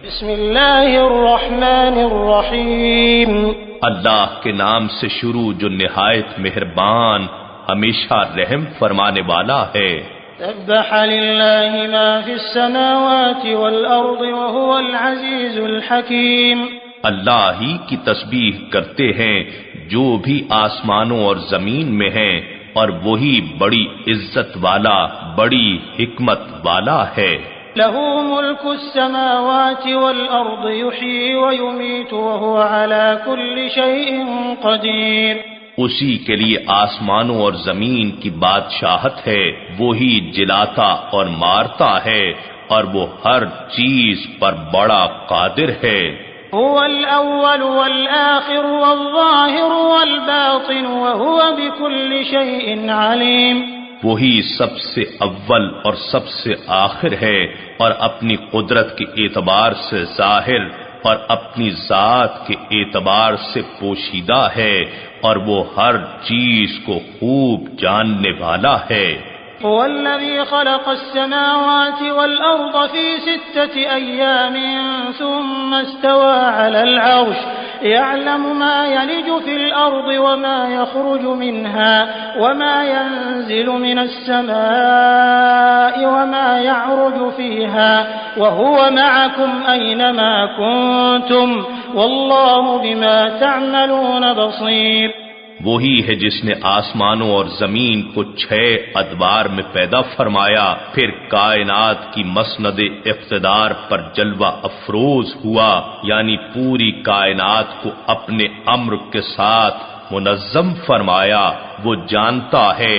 بسم اللہ الرحمن الرحیم اللہ کے نام سے شروع جو نہایت مہربان ہمیشہ رحم فرمانے والا ہے۔ سبح للہ ما فی السماوات والارض وهو العزیز الحکیم۔ اللہ ہی کی تسبیح کرتے ہیں جو بھی آسمانوں اور زمین میں ہیں، اور وہی بڑی عزت والا، بڑی حکمت والا ہے۔ له ملك السماوات والأرض يحيي ويميت وهو على كل شيء قدير۔ اسی کے لیے آسمانوں اور زمین کی بادشاہت ہے، وہی جلاتا اور مارتا ہے، اور وہ ہر چیز پر بڑا قادر ہے۔ هو الأول والآخر والظاهر والباطن وهو بكل شيء عليم۔ وہی سب سے اول اور سب سے آخر ہے، اور اپنی قدرت کے اعتبار سے ظاہر اور اپنی ذات کے اعتبار سے پوشیدہ ہے، اور وہ ہر چیز کو خوب جاننے والا ہے۔ هو الذي خلق السماوات والأرض في 6 أيام ثم استوى على العرش يعلم ما يلج في الأرض وما يخرج منها وما ينزل من السماء وما يعرج فيها وهو معكم أينما كنتم والله بما تعملون بصير۔ وہی ہے جس نے آسمانوں اور زمین کو 6 ادوار میں پیدا فرمایا، پھر کائنات کی مسند اقتدار پر جلوہ افروز ہوا، یعنی پوری کائنات کو اپنے امر کے ساتھ منظم فرمایا۔ وہ جانتا ہے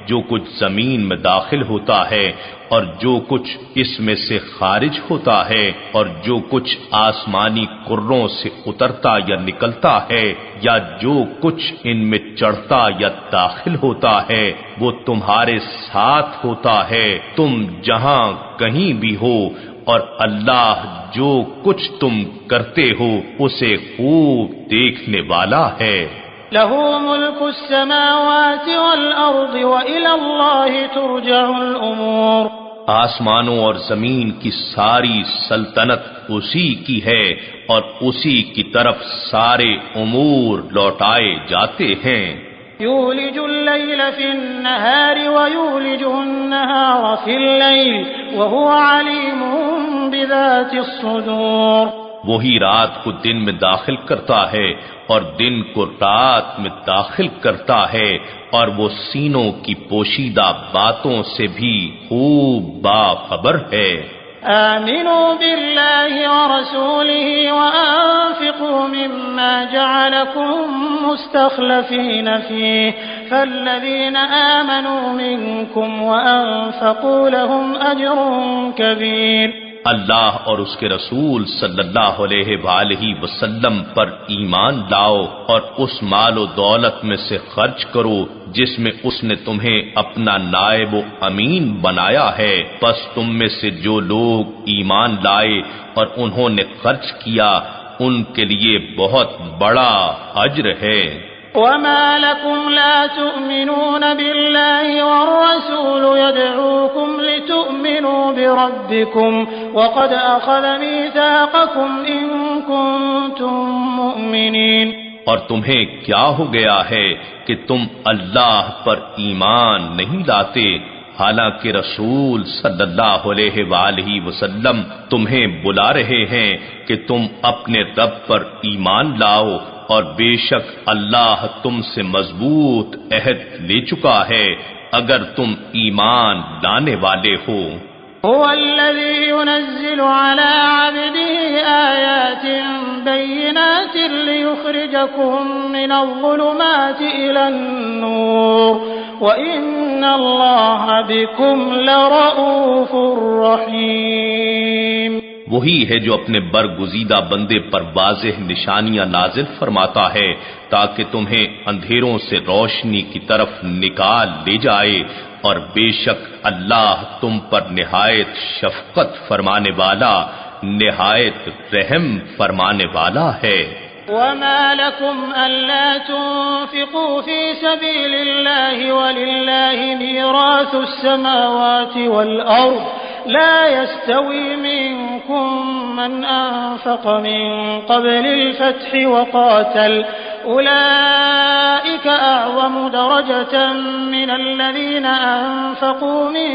جو کچھ زمین میں داخل ہوتا ہے اور جو کچھ اس میں سے خارج ہوتا ہے، اور جو کچھ آسمانی کروں سے اترتا یا نکلتا ہے، یا جو کچھ ان میں چڑھتا یا داخل ہوتا ہے، وہ تمہارے ساتھ ہوتا ہے تم جہاں کہیں بھی ہو، اور اللہ جو کچھ تم کرتے ہو اسے خوب دیکھنے والا ہے۔ له ملك السماوات والأرض وإلى الله ترجع الأمور۔ آسمانوں اور زمین کی ساری سلطنت اسی کی ہے، اور اسی کی طرف سارے امور لوٹائے جاتے ہیں۔ يولج الليل في النهار ويولج النهار في الليل وهو عليم بذات الصدور۔ وہی رات کو دن میں داخل کرتا ہے اور دن کو رات میں داخل کرتا ہے، اور وہ سینوں کی پوشیدہ باتوں سے بھی خوب باخبر ہے۔ آمنوا بالله ورسوله وأنفقوا مما جعلكم مستخلفين فيه فالذين آمنوا منكم وأنفقوا لهم أجر كبير۔ اللہ اور اس کے رسول صلی اللہ علیہ وآلہ وسلم پر ایمان لاؤ، اور اس مال و دولت میں سے خرچ کرو جس میں اس نے تمہیں اپنا نائب و امین بنایا ہے، بس تم میں سے جو لوگ ایمان لائے اور انہوں نے خرچ کیا ان کے لیے بہت بڑا اجر ہے۔ وما لكم لا تؤمنون بالله والرسول يدعوكم لتؤمنوا بربكم وقد أخذ ميثاقكم إن كنتم مؤمنين۔ اور تمہیں کیا ہو گیا ہے کہ تم اللہ پر ایمان نہیں لاتے، حالانکہ رسول صلی اللہ علیہ وآلہ وسلم تمہیں بلا رہے ہیں کہ تم اپنے رب پر ایمان لاؤ، اور بے شک اللہ تم سے مضبوط عہد لے چکا ہے اگر تم ایمان لانے والے ہو۔ هو الذي ينزل على عبده آيات بينات ليخرجكم من الظلمات إلى النور وإن الله بكم لرؤوف رحيم۔ وہی ہے جو اپنے برگزیدہ بندے پر واضح نشانیاں نازل فرماتا ہے تاکہ تمہیں اندھیروں سے روشنی کی طرف نکال لے جائے، اور بے شک اللہ تم پر نہایت شفقت فرمانے والا، نہایت رحم فرمانے والا ہے۔ وما لكم ألا تنفقوا في سبيل الله ولله ميراث السماوات والأرض لا يستوي منكم من أنفق من قبل الفتح وقاتل أولئك أعظم درجة من الذين أنفقوا من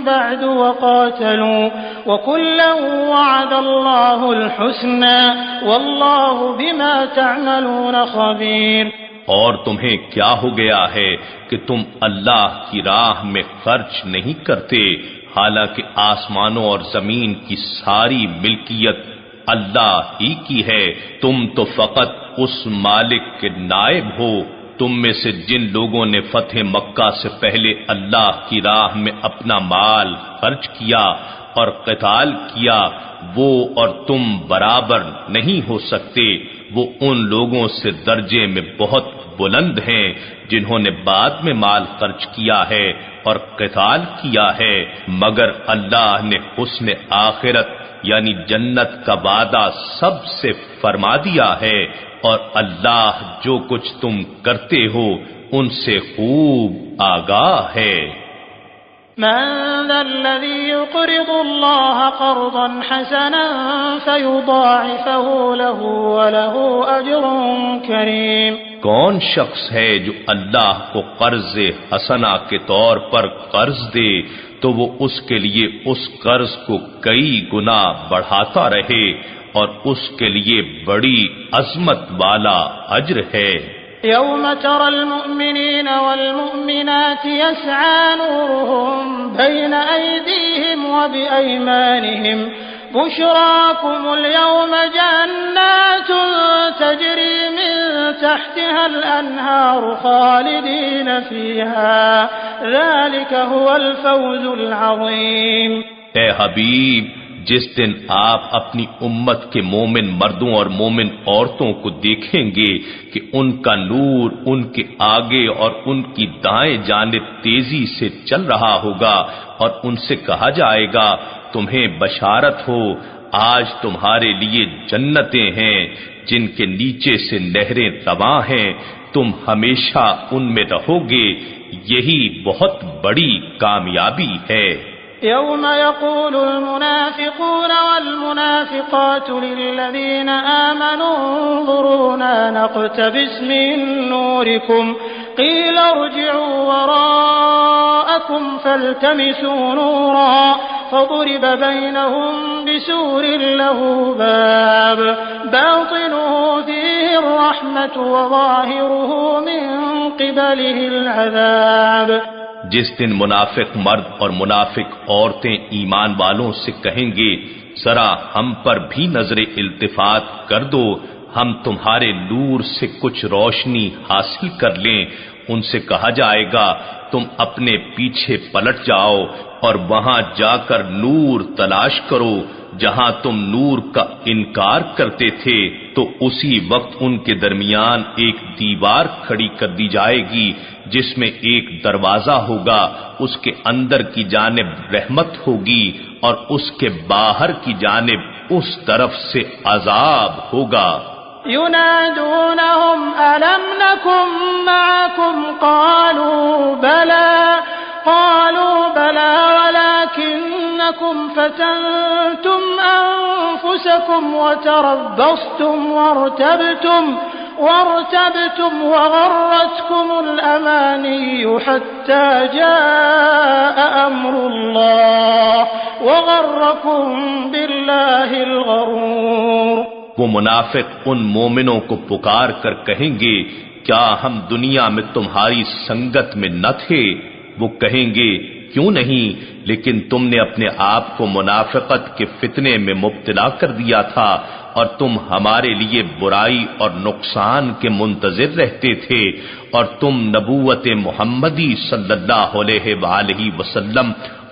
بعد وقاتلوا وكلا وعد الله الحسنى والله بما تعملون خبير۔ اور تمہیں کیا ہو گیا ہے کہ تم اللہ کی راہ میں خرچ نہیں کرتے، حالانکہ آسمانوں اور زمین کی ساری ملکیت اللہ ہی کی ہے، تم تو فقط اس مالک کے نائب ہو۔ تم میں سے جن لوگوں نے فتح مکہ سے پہلے اللہ کی راہ میں اپنا مال خرچ کیا اور قتال کیا، وہ اور تم برابر نہیں ہو سکتے، وہ ان لوگوں سے درجے میں بہت بلند ہیں جنہوں نے بعد میں مال خرچ کیا ہے اور قتال کیا ہے، مگر اللہ نے حسن آخرت یعنی جنت کا وعدہ سب سے فرما دیا ہے، اور اللہ جو کچھ تم کرتے ہو ان سے خوب آگاہ ہے۔ من ذا الذي يقرض الله قرضا حسنا فيضاعفه له وله أجر كريم؟ کون شخص ہے جو اللہ کو قرض حسنہ کے طور پر قرض دے تو وہ اس کے لیے اس قرض کو کئی گنا بڑھاتا رہے اور اس کے لیے بڑی عظمت والا اجر ہے۔ يوم ترى المؤمنين والمؤمنات يسعى نورهم بين أيديهم وبأيمانهم بشراكم اليوم جنات تجري من تحتها الأنهار خالدين فيها ذلك هو الفوز العظيم۔ اے حبیب، جس دن آپ اپنی امت کے مومن مردوں اور مومن عورتوں کو دیکھیں گے کہ ان کا نور ان کے آگے اور ان کی دائیں جانب تیزی سے چل رہا ہوگا، اور ان سے کہا جائے گا تمہیں بشارت ہو، آج تمہارے لیے جنتیں ہیں جن کے نیچے سے نہریں رواں ہیں، تم ہمیشہ ان میں رہو گے، یہی بہت بڑی کامیابی ہے۔ يوم يقول المنافقون والمنافقات للذين آمنوا انظرونا نقتبس من نوركم قيل ارجعوا وراءكم فالتمسوا نورا فضرب بينهم بسور له باب باطنه فيه الرحمة وظاهره من قبله العذاب۔ جس دن منافق مرد اور منافق عورتیں ایمان والوں سے کہیں گے ذرا ہم پر بھی نظر التفات کر دو، ہم تمہارے نور سے کچھ روشنی حاصل کر لیں، ان سے کہا جائے گا تم اپنے پیچھے پلٹ جاؤ اور وہاں جا کر نور تلاش کرو جہاں تم نور کا انکار کرتے تھے، تو اسی وقت ان کے درمیان ایک دیوار کھڑی کر دی جائے گی جس میں ایک دروازہ ہوگا، اس کے اندر کی جانب رحمت ہوگی اور اس کے باہر کی جانب اس طرف سے عذاب ہوگا۔ ينادونهم ألم نكن معكم قالوا بلى ولكنكم فتنتم أنفسكم وتربصتم وارتبتم وغرتكم الأماني حتى جاء أمر الله وغركم بالله الغرور۔ وہ منافق ان مومنوں کو پکار کر کہیں گے کیا ہم دنیا میں تمہاری سنگت میں نہ تھے؟ وہ کہیں گے کیوں نہیں، لیکن تم نے اپنے آپ کو منافقت کے فتنے میں مبتلا کر دیا تھا اور تم ہمارے لیے برائی اور نقصان کے منتظر رہتے تھے، اور تم نبوت محمدی صلی اللہ علیہ وآلہ وسلم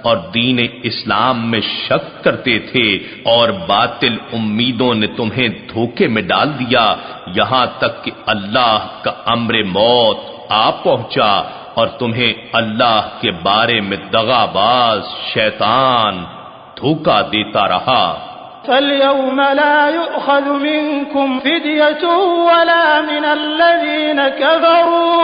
اور دین اسلام میں شک کرتے تھے، اور باطل امیدوں نے تمہیں دھوکے میں ڈال دیا یہاں تک کہ اللہ کا امر موت آ پہنچا اور تمہیں اللہ کے بارے میں دغاباز شیطان دھوکا دیتا رہا۔ فَالْيَوْمَ لَا يُؤْخَذُ مِنكُمْ فِدْيَةٌ وَلَا مِنَ الَّذِينَ كَفَرُوا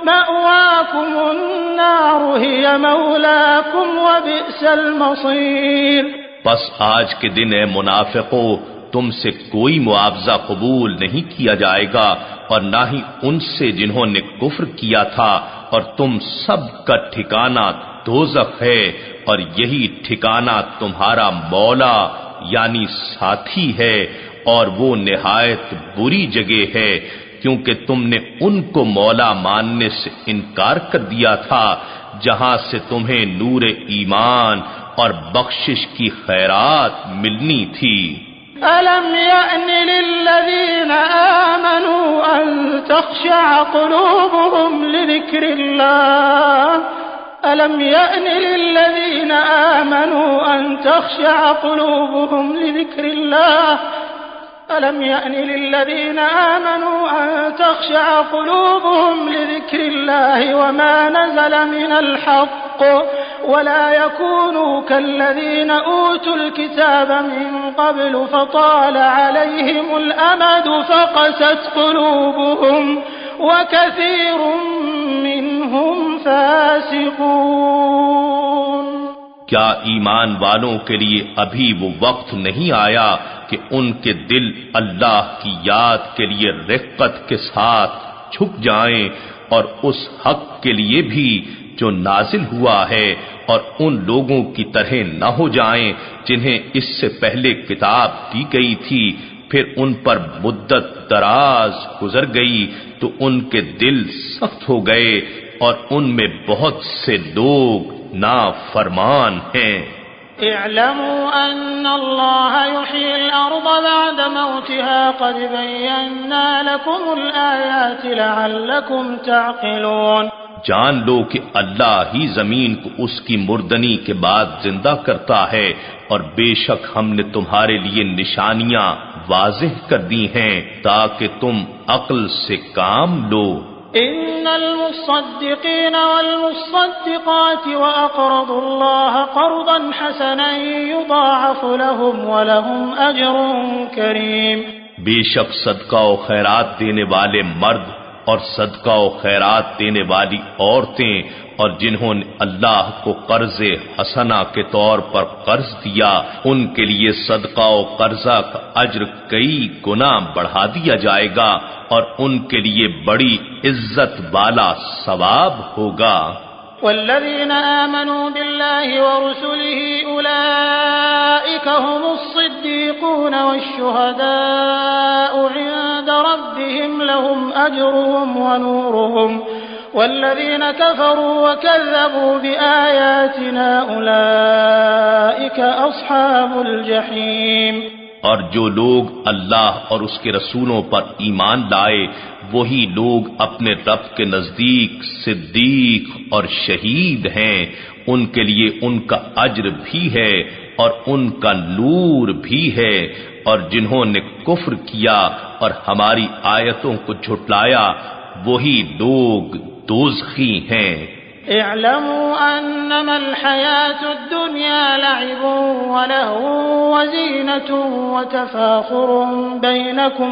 مأواكم النار هي مولاكم وبئس المصير۔ بس آج کے دن اے منافقو تم سے کوئی معاوضہ قبول نہیں کیا جائے گا اور نہ ہی ان سے جنہوں نے کفر کیا تھا، اور تم سب کا ٹھکانہ دوزخ ہے، اور یہی ٹھکانہ تمہارا مولا یعنی ساتھی ہے، اور وہ نہایت بری جگہ ہے، کیونکہ تم نے ان کو مولا ماننے سے انکار کر دیا تھا جہاں سے تمہیں نور ایمان اور بخشش کی خیرات ملنی تھی۔ أَلَمْ يَأْنِ لِلَّذِينَ آمَنُوا أَن تَخْشَعَ قُلُوبُهُمْ لِذِكْرِ اللَّهِ أَلَمْ يَأْنِ لِلَّذِينَ آمَنُوا أَن تَخْشَعَ قُلُوبُهُمْ لِذِكْرِ اللَّهِ أَلَمْ يَأْنِ لِلَّذِينَ آمَنُوا أَن تَخْشَعَ قُلُوبُهُمْ لِذِكْرِ اللَّهِ وَمَا نَزَلَ مِنَ الْحَقِّ ولا يكونوا كالذين أوتوا الكتاب من قبل فطال عليهم الأمد فقست قلوبهم وكثير منهم فاسقون۔ کیا ایمان والوں کے لیے ابھی وہ وقت نہیں آیا کہ ان کے دل اللہ کی یاد کے لیے رقت کے ساتھ جھک جائیں اور اس حق کے لیے بھی جو نازل ہوا ہے، اور ان لوگوں کی طرح نہ ہو جائیں جنہیں اس سے پہلے کتاب دی گئی تھی، پھر ان پر مدت دراز گزر گئی تو ان کے دل سخت ہو گئے اور ان میں بہت سے لوگ نافرمان ہیں۔ اعلموا ان اللہ یحیی الارض بعد موتها قد بینا لکم الآیات لعلکم تعقلون۔ جان لو کہ اللہ ہی زمین کو اس کی مردنی کے بعد زندہ کرتا ہے، اور بے شک ہم نے تمہارے لیے نشانیاں واضح کر دی ہیں تاکہ تم عقل سے کام لو۔ ان المصدقین والمصدقات واقرضوا اللہ قرضا حسنا یضاعف لهم ولهم اجر کریم۔ بے شک صدقہ و خیرات دینے والے مرد اور صدقہ و خیرات دینے والی عورتیں اور جنہوں نے اللہ کو قرض حسنہ کے طور پر قرض دیا، ان کے لیے صدقہ و قرضہ کا اجر کئی گنا بڑھا دیا جائے گا اور ان کے لیے بڑی عزت والا ثواب ہوگا۔ والذین آمنوا باللہ ورسلہ اولئک هم الصدیقون والشہداء عند ربهم لهم اجرهم ونورهم والذین کفروا وکذبوا بآیاتنا اولئک اصحاب الجحیم۔ اور جو لوگ اللہ اور اس کے رسولوں پر ایمان لائے وہی لوگ اپنے رب کے نزدیک صدیق اور شہید ہیں، ان کے لیے ان کا اجر بھی ہے اور ان کا نور بھی ہے، اور جنہوں نے کفر کیا اور ہماری آیتوں کو جھٹلایا وہی لوگ دوزخی ہیں۔ اعلموا انما الحياة الدنيا لعب ولهو وزينة وتفاخر بينكم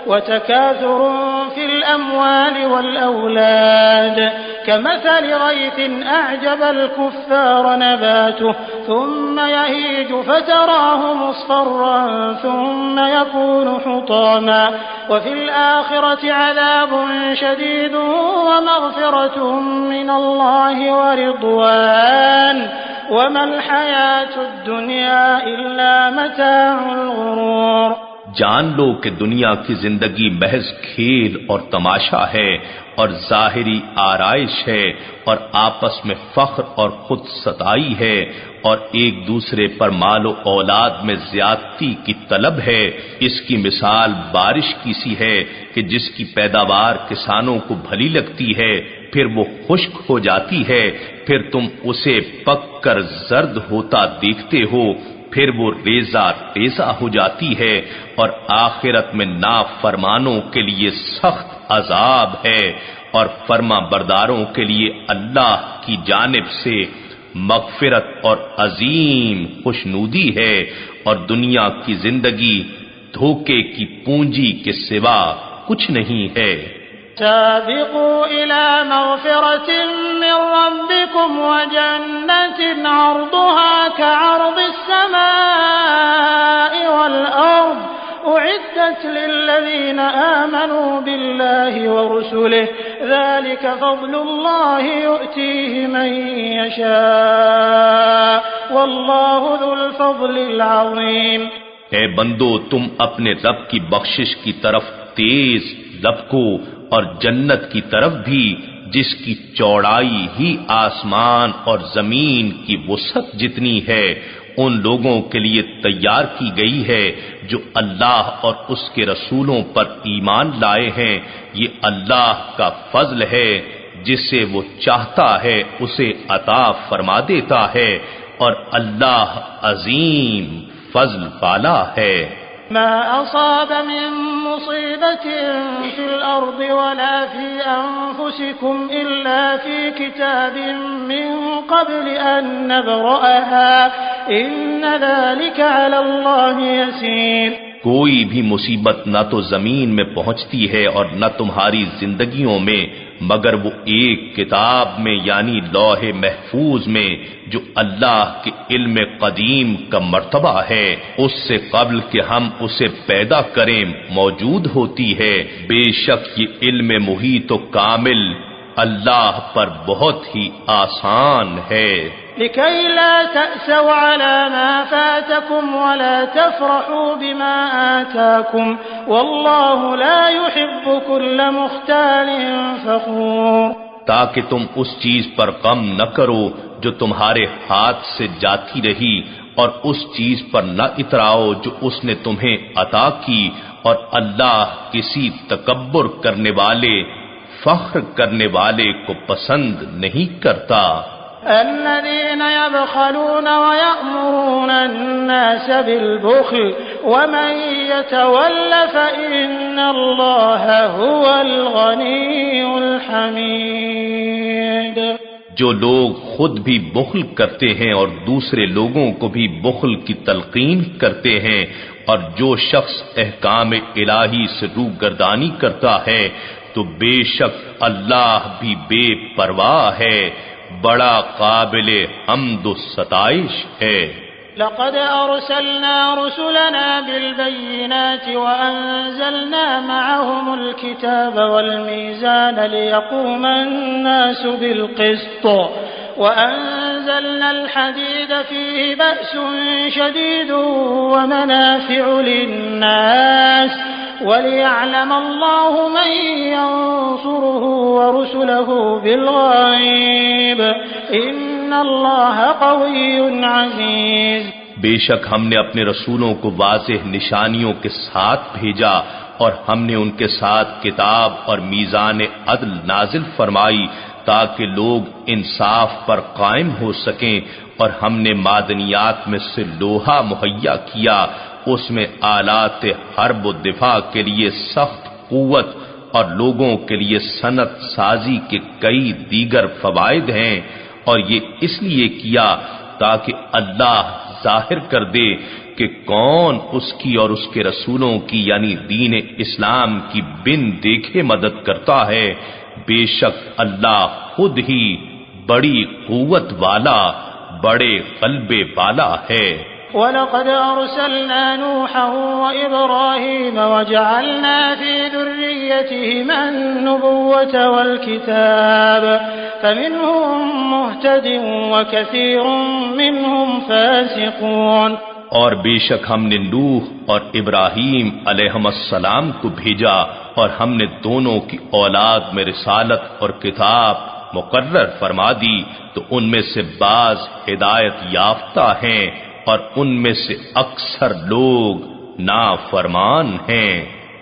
وتكاثر في الأموال والأولاد كمثل غيث أعجب الكفار نباته ثم يهيج فتراه مصفرا ثم يكون حطاما وفي الآخرة عذاب شديد ومغفرة من الله ورضوان وما الحياة الدنيا إلا متاع الغرور۔ جان لو کہ دنیا کی زندگی محض کھیل اور تماشا ہے اور ظاہری آرائش ہے اور آپس میں فخر اور خود ستائی ہے اور ایک دوسرے پر مال و اولاد میں زیادتی کی طلب ہے۔ اس کی مثال بارش کی سی ہے کہ جس کی پیداوار کسانوں کو بھلی لگتی ہے، پھر وہ خشک ہو جاتی ہے، پھر تم اسے پک کر زرد ہوتا دیکھتے ہو، پھر وہ ریزہ ریزہ ہو جاتی ہے، اور آخرت میں نافرمانوں کے لیے سخت عذاب ہے، اور فرما برداروں کے لیے اللہ کی جانب سے مغفرت اور عظیم خوشنودی ہے، اور دنیا کی زندگی دھوکے کی پونجی کے سوا کچھ نہیں ہے۔ سابقوا إلى مغفرة من ربكم وجنة عرضها كعرض السماء والأرض أعدت للذين آمنوا بالله ورسله ذلك فضل الله يؤتيه من يشاء والله ذو الفضل العظيم۔ اے بندو، تم اپنے رب کی بخشش کی طرف تیز لپکو اور جنت کی طرف بھی جس کی چوڑائی ہی آسمان اور زمین کی وسعت جتنی ہے ان لوگوں کے لیے تیار کی گئی ہے جو اللہ اور اس کے رسولوں پر ایمان لائے ہیں۔ یہ اللہ کا فضل ہے، جسے وہ چاہتا ہے اسے عطا فرما دیتا ہے، اور اللہ عظیم فضل والا ہے۔ ما أصاب من مصيبة في الأرض ولا في أنفسكم إلا في كتاب من قبل أن نبرأها إن ذلك على الله يسير۔ کوئی بھی مصیبت نہ تو زمین میں پہنچتی ہے اور نہ تمہاری زندگیوں میں، مگر وہ ایک کتاب میں یعنی لوح محفوظ میں جو اللہ کے علم قدیم کا مرتبہ ہے، اس سے قبل کہ ہم اسے پیدا کریں موجود ہوتی ہے۔ بے شک یہ علم محیط و کامل اللہ پر بہت ہی آسان ہے۔ لكي لا تأسوا على ما فاتكم ولا تفرحوا بما آتاكم والله لا يحب كل مختال فخور۔ تاکہ تم اس چیز پر غم نہ کرو جو تمہارے ہاتھ سے جاتی رہی، اور اس چیز پر نہ اتراؤ جو اس نے تمہیں عطا کی، اور اللہ کسی تکبر کرنے والے، فخر کرنے والے کو پسند نہیں کرتا۔ الذين يبخلون ويأمرون الناس بالبخل ومن يتول فإن الله هو الغني الحميد۔ جو لوگ خود بھی بخل کرتے ہیں اور دوسرے لوگوں کو بھی بخل کی تلقین کرتے ہیں، اور جو شخص احکام الہی سے روگردانی کرتا ہے تو بے شک اللہ بھی بے پرواہ ہے، بڑا قابل حمد و ستائش ہے۔ لقد أرسلنا رسلنا بالبينات وأنزلنا معهم الكتاب والميزان ليقوم الناس بالقسط وأنزلنا الحديد فيه بأس شديد ومنافع للناس وليعلم الله من ينصره ورسله بالغيب إن الله قوي عزيز۔ بے شک ہم نے اپنے رسولوں کو واضح نشانیوں کے ساتھ بھیجا، اور ہم نے ان کے ساتھ کتاب اور میزان عدل نازل فرمائی تاکہ لوگ انصاف پر قائم ہو سکیں، اور ہم نے معدنیات میں سے لوہا مہیا کیا، اس میں آلات حرب و دفاع کے لیے سخت قوت اور لوگوں کے لیے صنعت سازی کے کئی دیگر فوائد ہیں، اور یہ اس لیے کیا تاکہ اللہ ظاہر کر دے کہ کون اس کی اور اس کے رسولوں کی یعنی دین اسلام کی بن دیکھے مدد کرتا ہے۔ بے شک اللہ خود ہی بڑی قوت والا، بڑے غلبے والا ہے۔ وَلَقَدْ أَرْسَلْنَا نُوحًا وَإِبْرَاهِيمَ وَجَعَلْنَا فِي ذُرِّيَّتِهِمَا النُّبُوَّةَ وَالْكِتَابَ فَمِنْهُمْ مُهْتَدٍ وَكَثِيرٌ مِّنْهُمْ فَاسِقُونَ۔ اور بے شک ہم نے نوح اور ابراہیم علیہم السلام کو بھیجا، اور ہم نے دونوں کی اولاد میں رسالت اور کتاب مقرر فرما دی، تو ان میں سے بعض ہدایت یافتہ ہیں اور ان میں سے اکثر لوگ نافرمان ہیں۔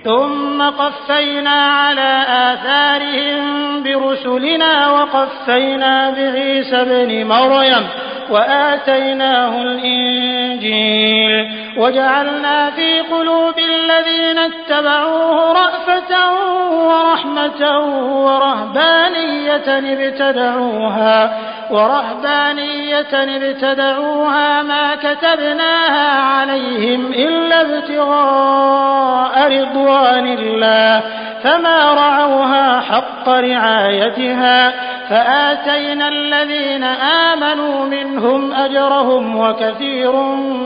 ثم قفينا على آثارهم برسلنا وقفينا بعيسى ابن مريم وآتيناه الإنجيل وجعلنا في قلوب الذين اتبعوه رأفة ورحمة ورهبانية ورهبانية ابتدعوها ما كتبناها عليهم إلا ابتغاء رضوان الله فما رعوها حق رعايتها فآتينا الذين آمنوا منهم أجرهم وكثير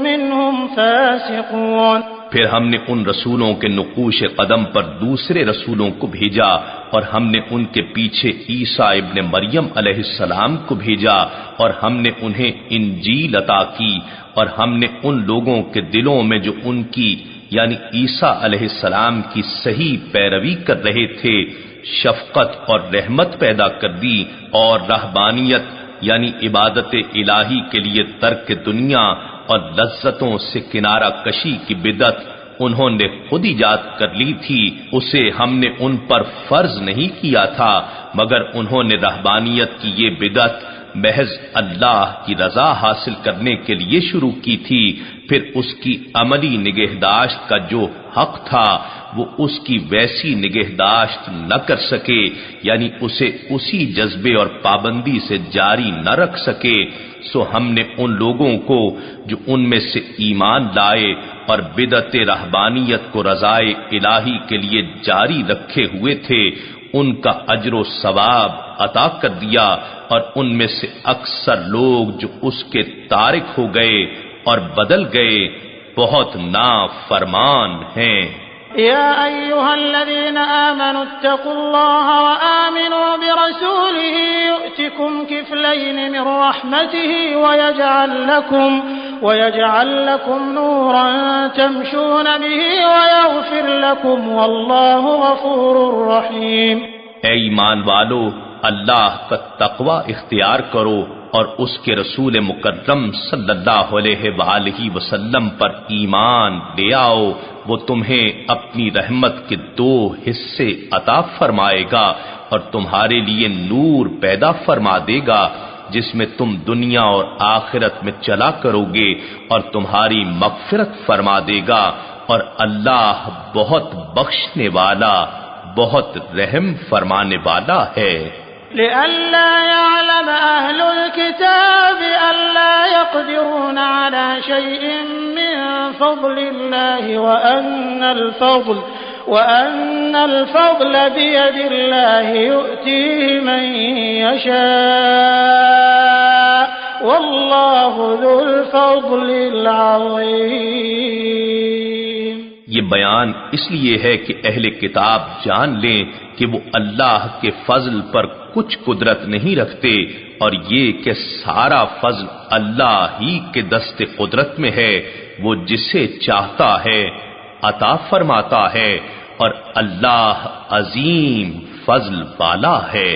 منهم فاسقون۔ پھر ہم نے ان رسولوں کے نقوش قدم پر دوسرے رسولوں کو بھیجا اور ہم نے ان کے پیچھے عیسیٰ ابن مریم علیہ السلام کو بھیجا اور ہم نے انہیں انجیل عطا کی اور ہم نے ان لوگوں کے دلوں میں جو ان کی یعنی عیسیٰ علیہ السلام کی صحیح پیروی کر رہے تھے شفقت اور رحمت پیدا کر دی اور رہبانیت یعنی عبادت الہی کے لیے ترک دنیا اور لذتوں سے کنارہ کشی کی بدعت انہوں نے خود ایجاد کر لی تھی، اسے ہم نے ان پر فرض نہیں کیا تھا، مگر انہوں نے رہبانیت کی یہ بدعت محض اللہ کی رضا حاصل کرنے کے لیے شروع کی تھی، پھر اس کی عملی نگہداشت کا جو حق تھا وہ اس کی ویسی نگہداشت نہ کر سکے، یعنی اسے اسی جذبے اور پابندی سے جاری نہ رکھ سکے، سو ہم نے ان لوگوں کو جو ان میں سے ایمان لائے اور بدعت رہبانیت کو رضائے الہی کے لیے جاری رکھے ہوئے تھے ان کا اجر و ثواب عطا کر دیا، اور ان میں سے اکثر لوگ جو اس کے تارک ہو گئے اور بدل گئے بہت نافرمان ہیں۔ يا أيها الذين آمنوا اتقوا الله وآمنوا برسوله يؤتكم كفلين من رحمته ويجعل لكم نورا تمشون به ويغفر لكم والله غفور رحيم۔ اے ایمان والو، اللہ کا تقوی اختیار کرو اور اس کے رسول مکرم صلی اللہ علیہ وآلہ وسلم پر ایمان لے آؤ، وہ تمہیں اپنی رحمت کے 2 حصے عطا فرمائے گا اور تمہارے لیے نور پیدا فرما دے گا جس میں تم دنیا اور آخرت میں چلا کرو گے، اور تمہاری مغفرت فرما دے گا، اور اللہ بہت بخشنے والا بہت رحم فرمانے والا ہے۔ لئلا يعلم أهل الكتاب ألا يقدرون على شيء من فضل الله وأن الفضل بيد الله يؤتيه من يشاء والله ذو الفضل العظيم۔ یہ بیان اس لیے ہے کہ اہل کتاب جان لیں کہ وہ اللہ کے فضل پر کچھ قدرت نہیں رکھتے، اور یہ کہ سارا فضل اللہ ہی کے دست قدرت میں ہے، وہ جسے چاہتا ہے عطا فرماتا ہے، اور اللہ عظیم فضل والا ہے۔